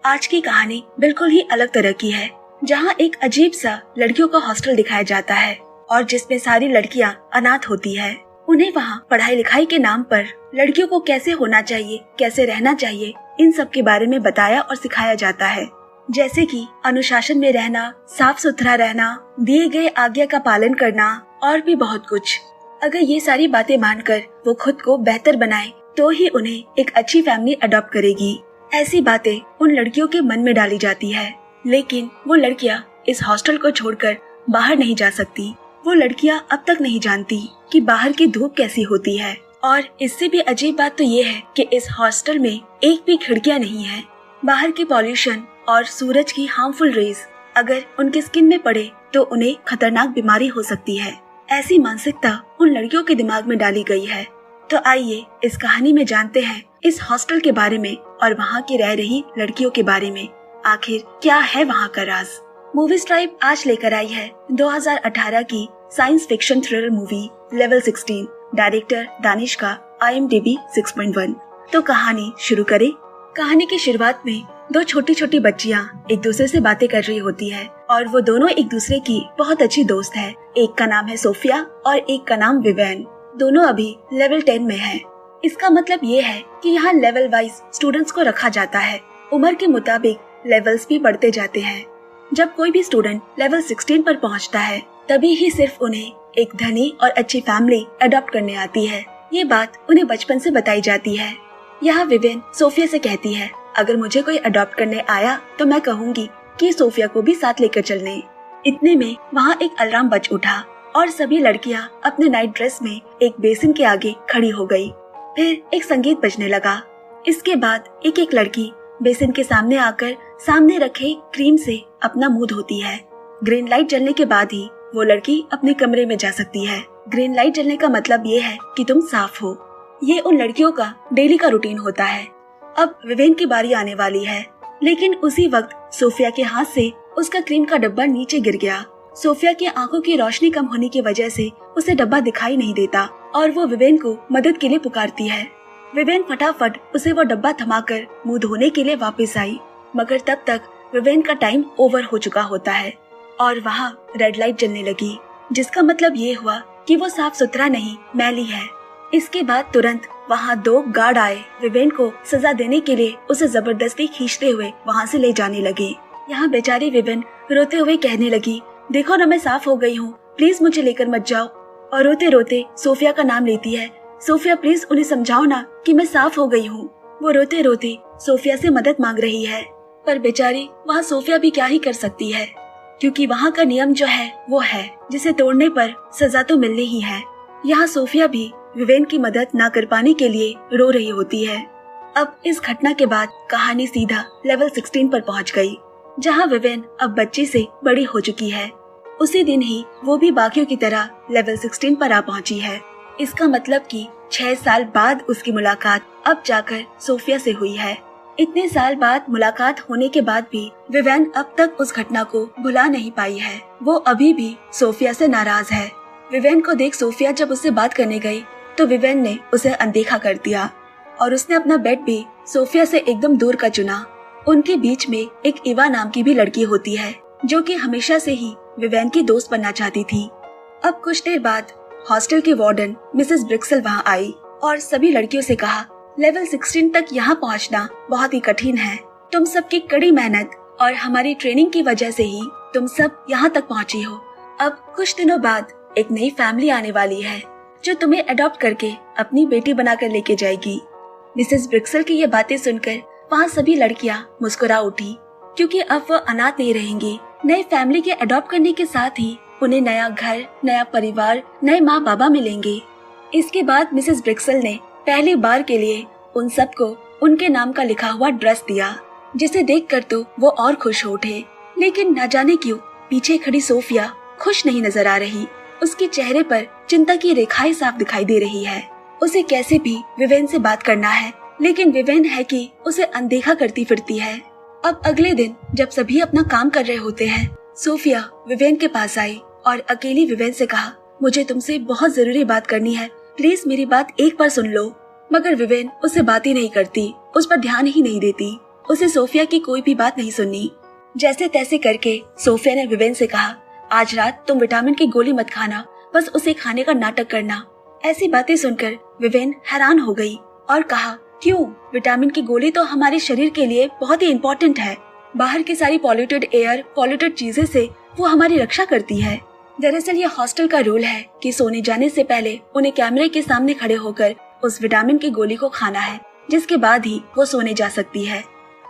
आज की कहानी बिल्कुल ही अलग तरह की है, जहाँ एक अजीब सा लड़कियों का हॉस्टल दिखाया जाता है और जिसमें सारी लड़कियाँ अनाथ होती है। उन्हें वहाँ पढ़ाई लिखाई के नाम पर लड़कियों को कैसे होना चाहिए, कैसे रहना चाहिए, इन सब के बारे में बताया और सिखाया जाता है। जैसे कि अनुशासन में रहना, साफ सुथरा रहना, दिए गए आज्ञा का पालन करना और भी बहुत कुछ। अगर ये सारी बातें मानकर वो खुद को बेहतर बनाए तो ही उन्हें एक अच्छी फैमिली अडॉप्ट करेगी। ऐसी बातें उन लड़कियों के मन में डाली जाती है, लेकिन वो लड़कियां इस हॉस्टल को छोड़कर बाहर नहीं जा सकती। वो लड़कियां अब तक नहीं जानती कि बाहर की धूप कैसी होती है। और इससे भी अजीब बात तो ये है कि इस हॉस्टल में एक भी खिड़कियां नहीं है। बाहर की पॉल्यूशन और सूरज की हार्मफुल रेज अगर उनकी स्किन में पड़े तो उन्हें खतरनाक बीमारी हो सकती है। ऐसी मानसिकता उन लड़कियों के दिमाग में डाली गई है। तो आइए इस कहानी में जानते हैं इस हॉस्टल के बारे में और वहाँ की रह रही लड़कियों के बारे में। आखिर क्या है वहाँ का राज। मूवीज ट्राइब आज लेकर आई है 2018 की science fiction thriller movie level 16, director Danish का IMDb 6.1। तो कहानी शुरू करें। कहानी की शुरुआत में दो छोटी छोटी बच्चियाँ एक दूसरे से बातें कर रही होती है और वो दोनों एक दूसरे की बहुत अच्छी दोस्त है। एक का नाम है सोफिया और एक का नाम विवेन। दोनों अभी लेवल 10 में हैं। इसका मतलब ये है कि यहाँ लेवल वाइज स्टूडेंट्स को रखा जाता है। उम्र के मुताबिक लेवल्स भी बढ़ते जाते हैं। जब कोई भी स्टूडेंट लेवल 16 पर पहुँचता है तभी ही सिर्फ उन्हें एक धनी और अच्छी फैमिली अडॉप्ट करने आती है। ये बात उन्हें बचपन से बताई जाती है। यहाँ विवेन सोफिया से कहती है, अगर मुझे कोई अडॉप्ट करने आया तो मैं कहूँगी कि सोफिया को भी साथ लेकर चलने। इतने में वहाँ एक अलार्म बज उठा और सभी लड़कियाँ अपने नाइट ड्रेस में एक बेसिन के आगे खड़ी हो गई। फिर एक संगीत बजने लगा। इसके बाद एक एक लड़की बेसिन के सामने आकर सामने रखे क्रीम से अपना मुंह धोती है। ग्रीन लाइट जलने के बाद ही वो लड़की अपने कमरे में जा सकती है। ग्रीन लाइट जलने का मतलब ये है कि तुम साफ हो। ये उन लड़कियों का डेली का रूटीन होता है। अब विवेन की बारी आने वाली है, लेकिन उसी वक्त सोफिया के हाथ से उसका क्रीम का डब्बा नीचे गिर गया। सोफिया की आंखों की रोशनी कम होने की वजह से उसे डब्बा दिखाई नहीं देता और वो विवेन को मदद के लिए पुकारती है। विवेन फटाफट उसे वो डब्बा थमाकर मुंह धोने के लिए वापस आई, मगर तब तक विवेन का टाइम ओवर हो चुका होता है और वहाँ रेड लाइट जलने लगी, जिसका मतलब ये हुआ कि वो साफ सुथरा नहीं, मैली है। इसके बाद तुरंत वहाँ दो गार्ड आए। विवेन को सजा देने के लिए उसे जबरदस्ती खींचते हुए वहाँ से ले जाने लगे। यहाँ बेचारी विवेन रोते हुए कहने लगी, देखो ना, मैं साफ हो गई हूँ, प्लीज मुझे लेकर मत जाओ। और रोते रोते सोफिया का नाम लेती है, सोफिया प्लीज उन्हें समझाओ ना कि मैं साफ हो गई हूँ। वो रोते रोते सोफिया से मदद मांग रही है, पर बेचारी वहाँ सोफिया भी क्या ही कर सकती है, क्योंकि वहाँ का नियम जो है वो है जिसे तोड़ने पर सजा तो मिलनी ही है। यहाँ सोफिया भी विवेन की मदद न कर पाने के लिए रो रही होती है। अब इस घटना के बाद कहानी सीधा लेवल 16 पर पहुँच गई, जहाँ विवेन अब बच्ची से बड़ी हो चुकी है। उसी दिन ही वो भी बाकियों की तरह लेवल 16 पर आ पहुंची है। इसका मतलब कि 6 साल बाद उसकी मुलाकात अब जाकर सोफिया से हुई है। इतने साल बाद मुलाकात होने के बाद भी विवेन अब तक उस घटना को भुला नहीं पाई है। वो अभी भी सोफिया से नाराज है। विवेन को देख सोफिया जब उससे बात करने गई तो विवेन ने उसे अनदेखा कर दिया और उसने अपना बेड भी सोफिया से एकदम दूर का चुना। उनके बीच में एक इवा नाम की भी लड़की होती है, जो कि हमेशा से ही विवेन की दोस्त बनना चाहती थी। अब कुछ देर बाद हॉस्टल की वार्डन मिसेस ब्रिक्सल वहाँ आई और सभी लड़कियों से कहा, लेवल 16 तक यहाँ पहुँचना बहुत ही कठिन है। तुम सबकी कड़ी मेहनत और हमारी ट्रेनिंग की वजह से ही तुम सब यहाँ तक पहुँची हो। अब कुछ दिनों बाद एक नई फैमिली आने वाली है, जो तुम्हें अडॉप्ट करके अपनी बेटी बनाकर लेके जाएगी। मिसेस ब्रिक्सल की ये बातें सुनकर वहाँ सभी लड़कियाँ मुस्कुरा उठी, क्योंकि अब वो अनाथ नहीं रहेंगी। नई फैमिली के अडॉप्ट करने के साथ ही उन्हें नया घर, नया परिवार, नए माँ बाबा मिलेंगे। इसके बाद मिसेस ब्रिक्सल ने पहली बार के लिए उन सबको उनके नाम का लिखा हुआ ड्रेस दिया, जिसे देखकर तो वो और खुश हो उठे। लेकिन न जाने क्यों पीछे खड़ी सोफिया खुश नहीं नजर आ रही। उसके चेहरे पर चिंता की रेखाएं साफ दिखाई दे रही है। उसे कैसे भी विवेन से बात करना है, लेकिन विवेन है कि उसे अनदेखा करती फिरती है। अब अगले दिन जब सभी अपना काम कर रहे होते हैं, सोफिया विवेन के पास आई और अकेली विवेन से कहा, मुझे तुमसे बहुत जरूरी बात करनी है, प्लीज मेरी बात एक बार सुन लो। मगर विवेन उससे बात ही नहीं करती, उस पर ध्यान ही नहीं देती। उसे सोफिया की कोई भी बात नहीं सुननी। जैसे तैसे करके सोफिया ने विवेन से कहा, आज रात तुम विटामिन की गोली मत खाना, बस उसे खाने का नाटक करना। ऐसी बातें सुनकर विवेन हैरान हो गई और कहा, क्यों? विटामिन की गोली तो हमारे शरीर के लिए बहुत ही इम्पोर्टेंट है। बाहर की सारी पॉल्यूटेड एयर, पॉल्यूटेड चीजें से वो हमारी रक्षा करती है। दरअसल ये हॉस्टल का रूल है कि सोने जाने से पहले उन्हें कैमरे के सामने खड़े होकर उस विटामिन की गोली को खाना है, जिसके बाद ही वो सोने जा सकती है।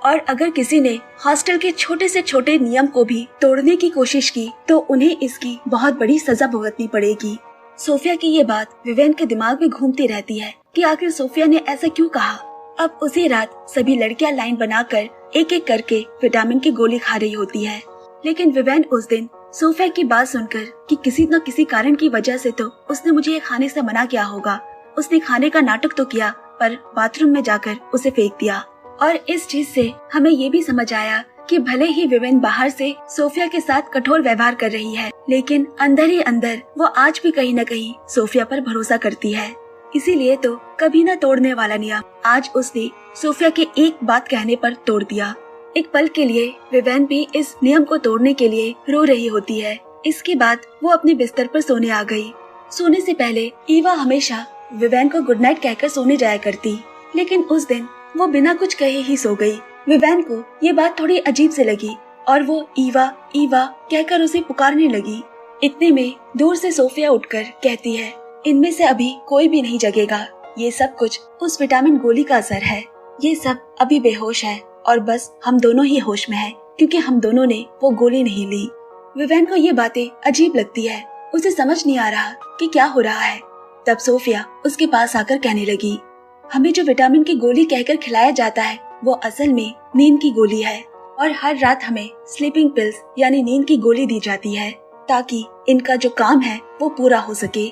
और अगर किसी ने हॉस्टल के छोटे से छोटे नियम को भी तोड़ने की कोशिश की तो उन्हें इसकी बहुत बड़ी सजा भुगतनी पड़ेगी। सोफिया की ये बात विवेन के दिमाग में घूमती रहती है कि आखिर सोफिया ने ऐसा क्यों कहा। अब उसी रात सभी लड़कियां लाइन बनाकर एक एक करके विटामिन की गोली खा रही होती है, लेकिन विवेन उस दिन सोफिया की बात सुनकर कि किसी न किसी कारण की वजह से तो उसने मुझे ये खाने से मना किया होगा, उसने खाने का नाटक तो किया पर बाथरूम में जाकर उसे फेंक दिया। और इस चीज से हमें ये भी समझ आया कि भले ही विवेन बाहर से सोफिया के साथ कठोर व्यवहार कर रही है, लेकिन अंदर ही अंदर वो आज भी कहीं न कहीं सोफिया पर भरोसा करती है। इसीलिए तो कभी न तोड़ने वाला नियम आज उसने सोफिया के एक बात कहने पर तोड़ दिया। एक पल के लिए विवेन भी इस नियम को तोड़ने के लिए रो रही होती है। इसके बाद वो अपने बिस्तर पर सोने आ गई। सोने से पहले ईवा हमेशा विवेन को गुड नाइट कहकर सोने जाया करती, लेकिन उस दिन वो बिना कुछ कहे ही सो गई। विवेन को ये बात थोड़ी अजीब से लगी और वो ईवा ईवा कहकर उसे पुकारने लगी। इतने में दूर से सोफिया उठकर कहती है, इनमें से अभी कोई भी नहीं जगेगा, ये सब कुछ उस विटामिन गोली का असर है। ये सब अभी बेहोश है और बस हम दोनों ही होश में हैं, क्योंकि हम दोनों ने वो गोली नहीं ली। विवेन को ये बातें अजीब लगती है, उसे समझ नहीं आ रहा कि क्या हो रहा है। तब सोफिया उसके पास आकर कहने लगी, हमें जो विटामिन की गोली कहकर खिलाया जाता है वो असल में नींद की गोली है, और हर रात हमें स्लीपिंग पिल्स यानी नींद की गोली दी जाती है ताकि इनका जो काम है वो पूरा हो सके।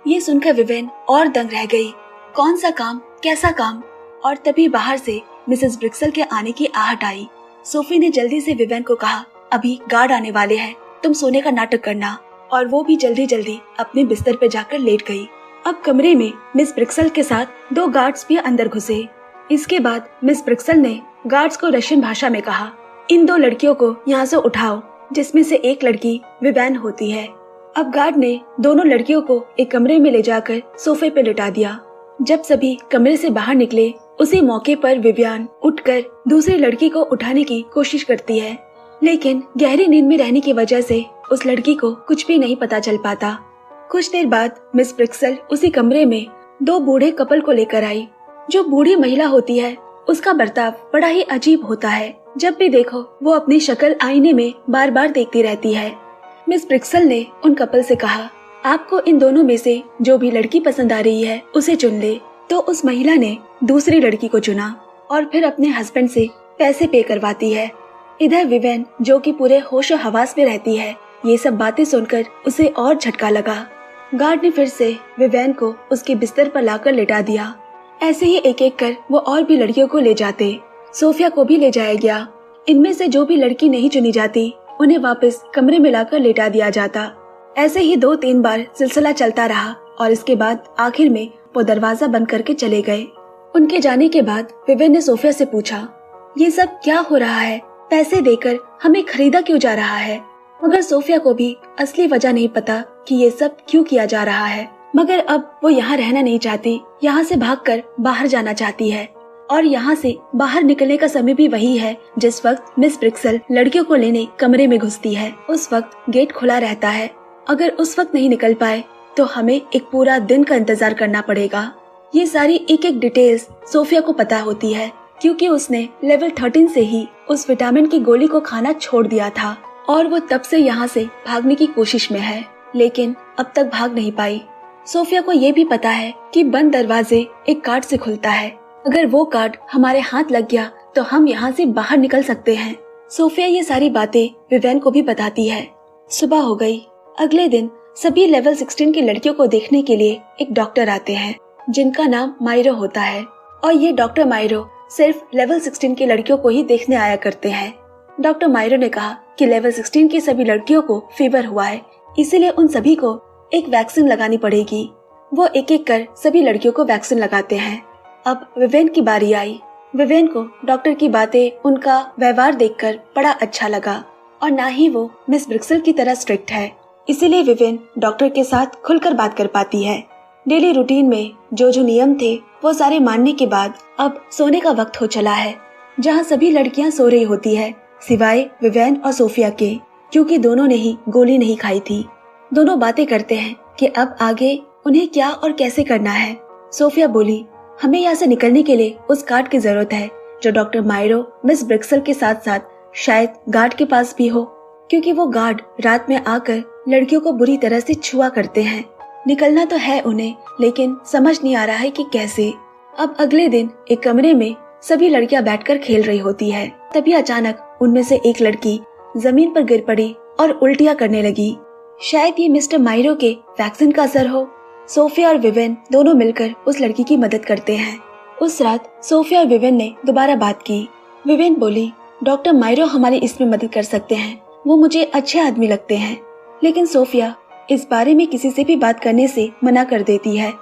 ये सुनकर विवेन और दंग रह गई। कौन सा काम, कैसा काम? और तभी बाहर से मिसेस ब्रिक्सल के आने की आहट आई। सोफी ने जल्दी से विवेन को कहा, अभी गार्ड आने वाले हैं, तुम सोने का नाटक करना। और वो भी जल्दी जल्दी अपने बिस्तर पे जाकर लेट गई। अब कमरे में मिस ब्रिक्सल के साथ 2 गार्ड्स भी अंदर घुसे। इसके बाद मिस ब्रिक्सल ने गार्ड्स को रशियन भाषा में कहा, इन 2 लड़कियों को यहाँ से उठाओ, जिसमें से एक लड़की विवेन होती है। अब गार्ड ने दोनों लड़कियों को एक कमरे में ले जाकर सोफे पे लिटा दिया। जब सभी कमरे से बाहर निकले, उसी मौके पर विवियन उठकर दूसरी लड़की को उठाने की कोशिश करती है, लेकिन गहरी नींद में रहने की वजह से उस लड़की को कुछ भी नहीं पता चल पाता। कुछ देर बाद मिस ब्रिक्सल उसी कमरे में 2 बूढ़े कपल को लेकर आई। जो बूढ़ी महिला होती है उसका बर्ताव बड़ा ही अजीब होता है। जब भी देखो वो अपनी शक्ल आईने में बार बार देखती रहती है। मिस ब्रिक्सल ने उन कपल से कहा, आपको इन दोनों में से जो भी लड़की पसंद आ रही है उसे चुन ले। तो उस महिला ने दूसरी लड़की को चुना और फिर अपने हस्बैंड से पैसे पे करवाती है। इधर विवेन, जो कि पूरे होश और हवास में रहती है, ये सब बातें सुनकर उसे और झटका लगा। गार्ड ने फिर से विवेन को उसके बिस्तर पर लाकर लेटा दिया। ऐसे ही एक एक कर वो और भी लड़कियों को ले जाते। सोफिया को भी ले जाया गया। इनमें से जो भी लड़की नहीं चुनी जाती उन्हें वापस कमरे में लाकर लेटा दिया जाता। ऐसे ही 2-3 बार सिलसिला चलता रहा और इसके बाद आखिर में वो दरवाजा बंद करके चले गए। उनके जाने के बाद विवेन ने सोफिया से पूछा, ये सब क्या हो रहा है? पैसे देकर हमें खरीदा क्यों जा रहा है? मगर सोफिया को भी असली वजह नहीं पता कि ये सब क्यों किया जा रहा है। मगर अब वो यहाँ रहना नहीं चाहती, यहाँ से भागकर बाहर जाना चाहती है। और यहाँ से बाहर निकलने का समय भी वही है जिस वक्त मिस ब्रिक्सल लड़कियों को लेने कमरे में घुसती है। उस वक्त गेट खुला रहता है। अगर उस वक्त नहीं निकल पाए तो हमें एक पूरा दिन का इंतजार करना पड़ेगा। ये सारी एक एक डिटेल्स सोफिया को पता होती है, क्योंकि उसने लेवल 13 से ही उस विटामिन की गोली को खाना छोड़ दिया था और वो तब से यहाँ से भागने की कोशिश में है, लेकिन अब तक भाग नहीं पाई। सोफिया को ये भी पता है कि बंद दरवाजे एक कार्ड से खुलता है। अगर वो कार्ड हमारे हाथ लग गया तो हम यहाँ से बाहर निकल सकते हैं। सोफिया ये सारी बातें विवेन को भी बताती है। सुबह हो गई। अगले दिन सभी लेवल 16 की लड़कियों को देखने के लिए एक डॉक्टर आते हैं, जिनका नाम मायरो होता है। और ये डॉक्टर मायरो सिर्फ लेवल 16 की लड़कियों को ही देखने आया करते हैं। डॉक्टर मायरो ने कहा कि लेवल 16 की सभी लड़कियों को फीवर हुआ है, इसीलिए उन सभी को एक वैक्सीन लगानी पड़ेगी। वो एक एक कर सभी लड़कियों को वैक्सीन लगाते हैं। अब विवेन की बारी आई। विवेन को डॉक्टर की बातें, उनका व्यवहार देखकर बड़ा अच्छा लगा और ना ही वो मिस ब्रिक्सल की तरह स्ट्रिक्ट है। इसीलिए विवेन डॉक्टर के साथ खुलकर बात कर पाती है। डेली रूटीन में जो जो नियम थे वो सारे मानने के बाद अब सोने का वक्त हो चला है, जहाँ सभी लड़कियां सो रही होती है सिवाय विवेन और सोफिया के, क्योंकि दोनों ने ही गोली नहीं खाई थी। दोनों बातें करते हैं कि अब आगे उन्हें क्या और कैसे करना है। सोफिया बोली, हमें यहाँ से निकलने के लिए उस कार्ड की जरूरत है जो डॉक्टर मायरो मिस ब्रिक्सल के साथ साथ शायद गार्ड के पास भी हो, क्योंकि वो गार्ड रात में आकर लड़कियों को बुरी तरह से छुआ करते हैं। निकलना तो है उन्हें, लेकिन समझ नहीं आ रहा है कि कैसे। अब अगले दिन एक कमरे में सभी लड़कियां बैठकर खेल रही होती है। तभी अचानक उनमें से एक लड़की जमीन पर गिर पड़ी और उल्टियां करने लगी। शायद ये मिस्टर मायरो के वैक्सीन का असर हो। सोफिया और विवेन दोनों मिलकर उस लड़की की मदद करते हैं। उस रात सोफिया और विवेन ने दोबारा बात की। विवेन बोली, डॉक्टर मायरो हमारी इसमें मदद कर सकते हैं, वो मुझे अच्छे आदमी लगते हैं। लेकिन सोफिया इस बारे में किसी से भी बात करने से मना कर देती है।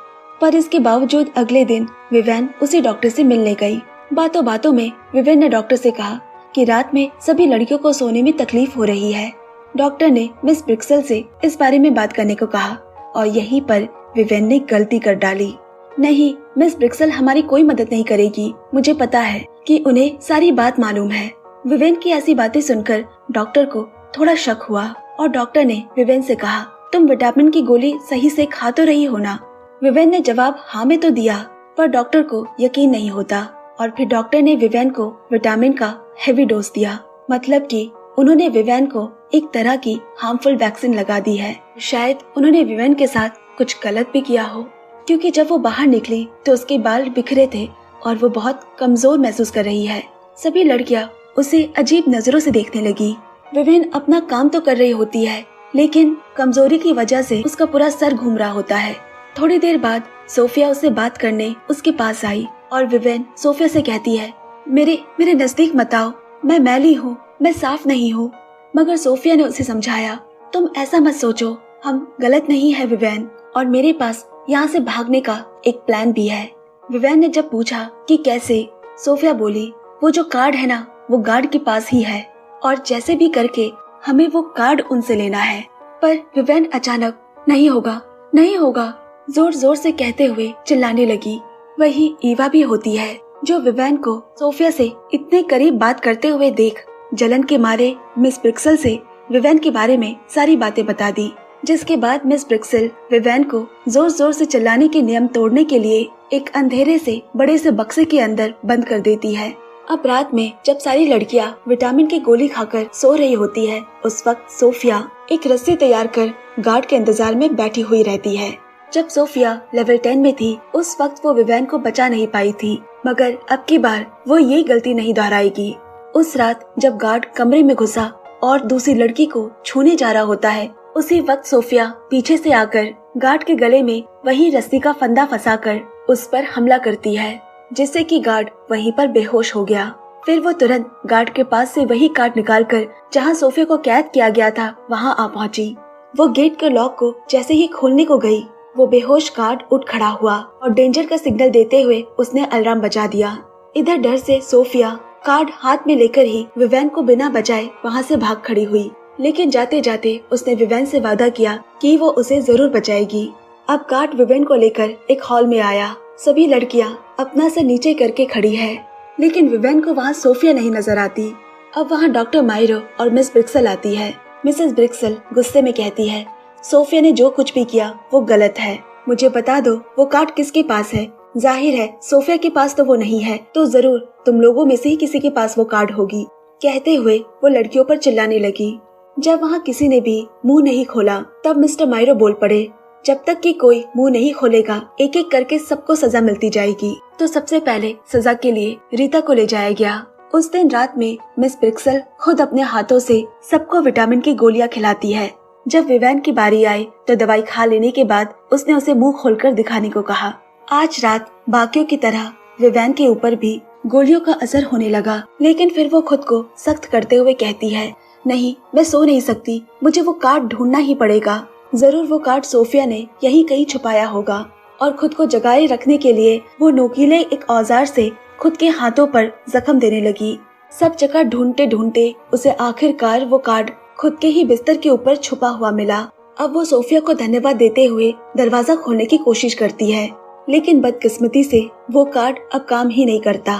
पर इसके बावजूद अगले दिन विवेन उसी डॉक्टर से मिलने गई। बातों बातों में विवेन ने डॉक्टर से कहा कि रात में सभी लड़कियों को सोने में तकलीफ हो रही है। डॉक्टर ने मिस ब्रिक्सल से इस बारे में बात करने को कहा और यहीं पर विवेन ने गलती कर डाली। नहीं, मिस ब्रिक्सल हमारी कोई मदद नहीं करेगी। मुझे पता है कि उन्हें सारी बात मालूम है। विवेन की ऐसी बातें सुनकर डॉक्टर को थोड़ा शक हुआ और डॉक्टर ने विवेन से कहा, तुम विटामिन की गोली सही से खा तो रही हो ना? विवेन ने जवाब हाँ में तो दिया, पर डॉक्टर को यकीन नहीं होता और फिर डॉक्टर ने विवेन को विटामिन का हेवी डोज दिया। मतलब कि उन्होंने विवेन को एक तरह की हार्मफुल वैक्सीन लगा दी है। शायद उन्होंने विवेन के साथ कुछ गलत भी किया हो, क्योंकि जब वो बाहर निकली तो उसके बाल बिखरे थे और वो बहुत कमजोर महसूस कर रही है। सभी लड़कियां उसे अजीब नजरों से देखने लगी। विवेन अपना काम तो कर रही होती है, लेकिन कमजोरी की वजह से उसका पूरा सर घूम रहा होता है। थोड़ी देर बाद सोफिया उससे बात करने उसके पास आई और विवेन सोफिया से कहती है, मेरे नजदीक मत आओ, मैं मैली हूँ, मैं साफ नहीं हूँ। मगर सोफिया ने उसे समझाया, तुम ऐसा मत सोचो, हम गलत नहीं है विवेन, और मेरे पास यहाँ से भागने का एक प्लान भी है। विवेन ने जब पूछा कि कैसे, सोफिया बोली, वो जो कार्ड है ना, वो गार्ड के पास ही है और जैसे भी करके हमें वो कार्ड उनसे लेना है। पर विवेन अचानक नहीं होगा, नहीं होगा, जोर जोर से कहते हुए चिल्लाने लगी। वही ईवा भी होती है जो विवेन को सोफिया से इतने करीब बात करते हुए देख जलन के मारे मिस ब्रिक्सल से विवेन के बारे में सारी बातें बता दी। जिसके बाद मिस ब्रिक्सल विवेन को जोर जोर से चिल्लाने के नियम तोड़ने के लिए एक अंधेरे से बड़े से बक्से के अंदर बंद कर देती है। अब रात में जब सारी लड़कियां विटामिन की गोली खाकर सो रही होती है, उस वक्त सोफिया एक रस्सी तैयार कर गार्ड के इंतजार में बैठी हुई रहती है। जब सोफिया लेवल 10 में थी, उस वक्त वो विवेन को बचा नहीं पाई थी, मगर अब की बार वो ये गलती नहीं दोहराएगी। उस रात जब गार्ड कमरे में घुसा और दूसरी लड़की को छूने जा रहा होता है, उसी वक्त सोफिया पीछे से आकर गार्ड के गले में वही रस्सी का फंदा फंसाकर उस पर हमला करती है, जिससे कि गार्ड वहीं पर बेहोश हो गया। फिर वो तुरंत गार्ड के पास से वही कार्ड निकालकर जहां सोफिया को कैद किया गया था वहां आ पहुंची। वो गेट के लॉक को जैसे ही खोलने को गई, वो बेहोश गार्ड उठ खड़ा हुआ और डेंजर का सिग्नल देते हुए उसने अलार्म बजा दिया। इधर डर से सोफिया कार्ड हाथ में लेकर ही विवेन को बिना बचाए वहाँ से भाग खड़ी हुई, लेकिन जाते जाते उसने विवेन से वादा किया कि वो उसे जरूर बचाएगी। अब कार्ड विवेन को लेकर एक हॉल में आया। सभी लड़कियां अपना सर नीचे करके खड़ी है, लेकिन विवेन को वहाँ सोफिया नहीं नजर आती। अब वहाँ डॉक्टर मायरो और मिस ब्रिक्सल आती है। मिसेस ब्रिक्सल गुस्से में कहती है, सोफिया ने जो कुछ भी किया वो गलत है। मुझे बता दो वो कार्ड किसके पास है। जाहिर है सोफिया के पास तो वो नहीं है, तो जरूर तुम लोगों में से ही किसी के पास वो कार्ड होगी। कहते हुए वो लड़कियों पर चिल्लाने लगी। जब वहाँ किसी ने भी मुंह नहीं खोला, तब मिस्टर मायरो बोल पड़े, जब तक कि कोई मुंह नहीं खोलेगा एक एक करके सबको सजा मिलती जाएगी। तो सबसे पहले सजा के लिए रीता को ले जाया गया। उस दिन रात में मिस ब्रिक्सल खुद अपने हाथों से सबको विटामिन की गोलियां खिलाती है। जब विवेन की बारी आई तो दवाई खा लेने के बाद उसने उसे मुंह खोलकर दिखाने को कहा। आज रात बाकियों की तरह विवेन के ऊपर भी गोलियों का असर होने लगा, लेकिन फिर वो खुद को सख्त करते हुए कहती है, नहीं मैं सो नहीं सकती, मुझे वो कार्ड ढूंढना ही पड़ेगा। जरूर वो कार्ड सोफिया ने यहीं कहीं छुपाया होगा और खुद को जगाए रखने के लिए वो नोकीले एक औजार से खुद के हाथों पर जख्म देने लगी। सब जगह ढूंढते ढूंढते उसे आखिरकार वो कार्ड खुद के ही बिस्तर के ऊपर छुपा हुआ मिला। अब वो सोफिया को धन्यवाद देते हुए दरवाजा खोलने की कोशिश करती है, लेकिन बदकिस्मती से वो कार्ड अब काम ही नहीं करता।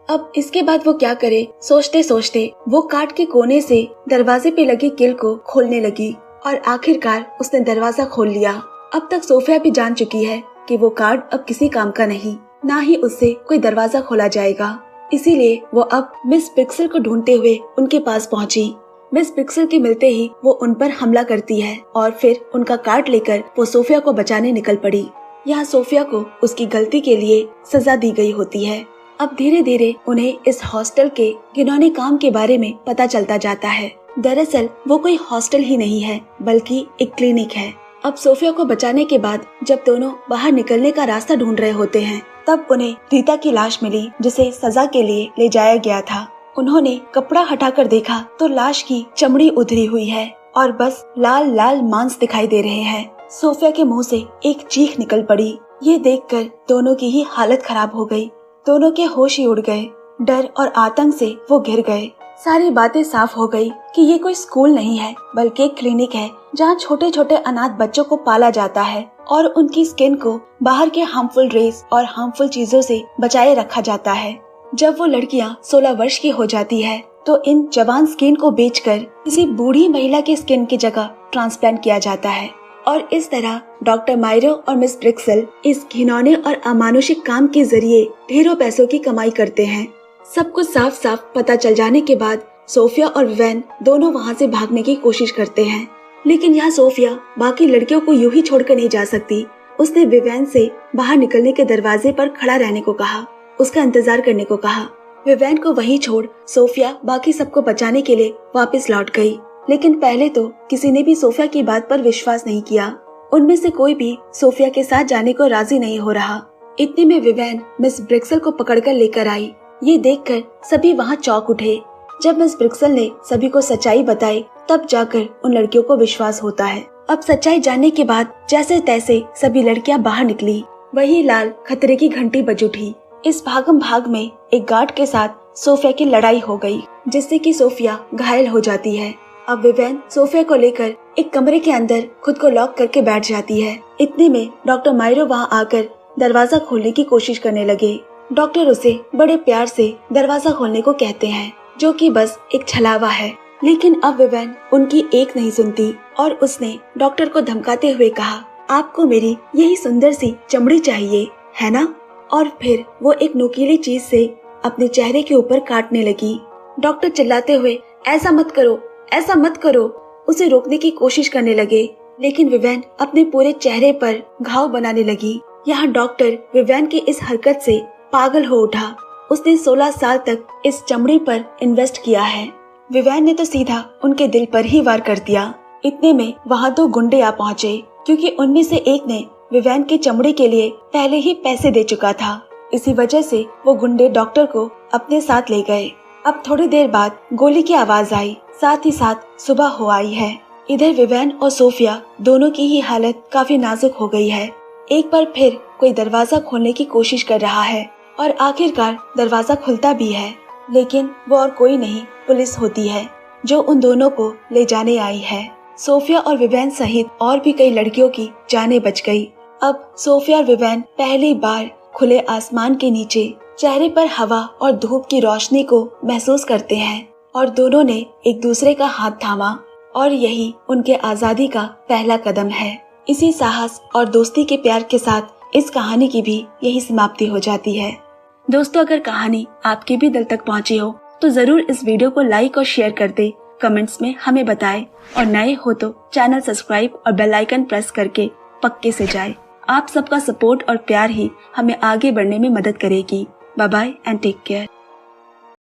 अब इसके बाद वो क्या करे, सोचते सोचते वो कार्ड के कोने से दरवाजे पे लगी कील को खोलने लगी और आखिरकार उसने दरवाजा खोल लिया। अब तक सोफिया भी जान चुकी है कि वो कार्ड अब किसी काम का नहीं, ना ही उससे कोई दरवाजा खोला जाएगा। इसीलिए वो अब मिस ब्रिक्सल को ढूंढते हुए उनके पास पहुंची। मिस ब्रिक्सल के मिलते ही वो उन पर हमला करती है और फिर उनका कार्ड लेकर वो सोफिया को बचाने निकल पड़ी। यहाँ सोफिया को उसकी गलती के लिए सजा दी गई होती है। अब धीरे धीरे उन्हें इस हॉस्टल के घिनौने काम के बारे में पता चलता जाता है। दरअसल वो कोई हॉस्टल ही नहीं है, बल्कि एक क्लिनिक है। अब सोफिया को बचाने के बाद जब दोनों बाहर निकलने का रास्ता ढूंढ रहे होते हैं, तब उन्हें रीता की लाश मिली, जिसे सजा के लिए ले जाया गया था। उन्होंने कपड़ा हटाकर देखा तो लाश की चमड़ी उधरी हुई है और बस लाल लाल मांस दिखाई दे रहे हैं। सोफिया के मुंह से एक चीख निकल पड़ी। ये देखकर दोनों की ही हालत खराब हो गई। दोनों के होश ही उड़ गए। डर और आतंक से वो घिर गए। सारी बातें साफ हो गई कि ये कोई स्कूल नहीं है, बल्कि एक क्लिनिक है जहाँ छोटे छोटे अनाथ बच्चों को पाला जाता है और उनकी स्किन को बाहर के हार्मफुल रेस और हार्मफुल चीजों से बचाए रखा जाता है। जब वो लड़कियां 16 वर्ष की हो जाती है तो इन जवान स्किन को बेचकर किसी बूढ़ी महिला के स्किन की जगह ट्रांसप्लांट किया जाता है और इस तरह डॉक्टर मायरो और मिस ब्रिक्सल इस घिनौने और अमानुषिक काम के जरिए ढेरों पैसों की कमाई करते हैं। सब कुछ साफ साफ पता चल जाने के बाद सोफिया और विवेन दोनों वहाँ से भागने की कोशिश करते हैं, लेकिन यहाँ सोफिया बाकी लड़कियों को यूं ही छोड़कर नहीं जा सकती। उसने विवेन से बाहर निकलने के दरवाजे पर खड़ा रहने को कहा, उसका इंतजार करने को कहा। विवेन को वहीं छोड़ सोफिया बाकी सबको बचाने के लिए वापस लौट गई, लेकिन पहले तो किसी ने भी सोफिया की बात पर विश्वास नहीं किया। उनमें से कोई भी सोफिया के साथ जाने को राजी नहीं हो रहा। इतने में विवेन मिस ब्रिक्सल को पकड़कर लेकर आई। ये देखकर सभी वहाँ चौंक उठे। जब मिस ब्रिक्सल ने सभी को सच्चाई बताई, तब जाकर उन लड़कियों को विश्वास होता है। अब सच्चाई जानने के बाद जैसे तैसे सभी लड़कियां बाहर निकली। वही लाल खतरे की घंटी बज उठी। इस भागम भाग में एक गार्ड के साथ सोफिया की लड़ाई हो गई, जिससे कि सोफिया घायल हो जाती है। अब विवेन सोफिया को लेकर एक कमरे के अंदर खुद को लॉक करके बैठ जाती है। इतने में डॉक्टर मायरो वहाँ आकर दरवाजा खोलने की कोशिश करने लगे। डॉक्टर उसे बड़े प्यार से दरवाजा खोलने को कहते हैं, जो कि बस एक छलावा है। लेकिन अब विवेन उनकी एक नहीं सुनती और उसने डॉक्टर को धमकाते हुए कहा, आपको मेरी यही सुंदर सी चमड़ी चाहिए, है ना? और फिर वो एक नुकीली चीज से अपने चेहरे के ऊपर काटने लगी। डॉक्टर चिल्लाते हुए, ऐसा मत करो, ऐसा मत करो, उसे रोकने की कोशिश करने लगे, लेकिन विवेन अपने पूरे चेहरे पर घाव बनाने लगी। यहाँ डॉक्टर विवेन की इस हरकत से पागल हो उठा। उसने 16 साल तक इस चमड़ी पर इन्वेस्ट किया है। विवेन ने तो सीधा उनके दिल पर ही वार कर दिया। इतने में वहाँ 2 गुंडे आ पहुँचे, क्योंकि उनमें से एक ने विवेन की चमड़ी के लिए पहले ही पैसे दे चुका था। इसी वजह से वो गुंडे डॉक्टर को अपने साथ ले गए। अब थोड़ी देर बाद गोली की आवाज आई, साथ ही साथ सुबह हो आई है। इधर विवेन और सोफिया दोनों की ही हालत काफी नाजुक हो गई है। एक बार फिर कोई दरवाजा खोलने की कोशिश कर रहा है और आखिरकार दरवाजा खुलता भी है, लेकिन वो और कोई नहीं, पुलिस होती है जो उन दोनों को ले जाने आई है। सोफिया और विवेन सहित और भी कई लड़कियों की जानें बच गई। अब सोफिया और विवेन पहली बार खुले आसमान के नीचे चेहरे पर हवा और धूप की रोशनी को महसूस करते हैं और दोनों ने एक दूसरे का हाथ थामा और यही उनके आजादी का पहला कदम है। इसी साहस और दोस्ती के प्यार के साथ इस कहानी की भी यही समाप्ति हो जाती है। दोस्तों, अगर कहानी आपके भी दिल तक पहुंची हो तो जरूर इस वीडियो को लाइक और शेयर कर दे, कमेंट्स में हमें बताएं और नए हो तो चैनल सब्सक्राइब और बेल आइकन प्रेस करके पक्के से जाए। आप सबका सपोर्ट और प्यार ही हमें आगे बढ़ने में मदद करेगी। Bye bye and take care.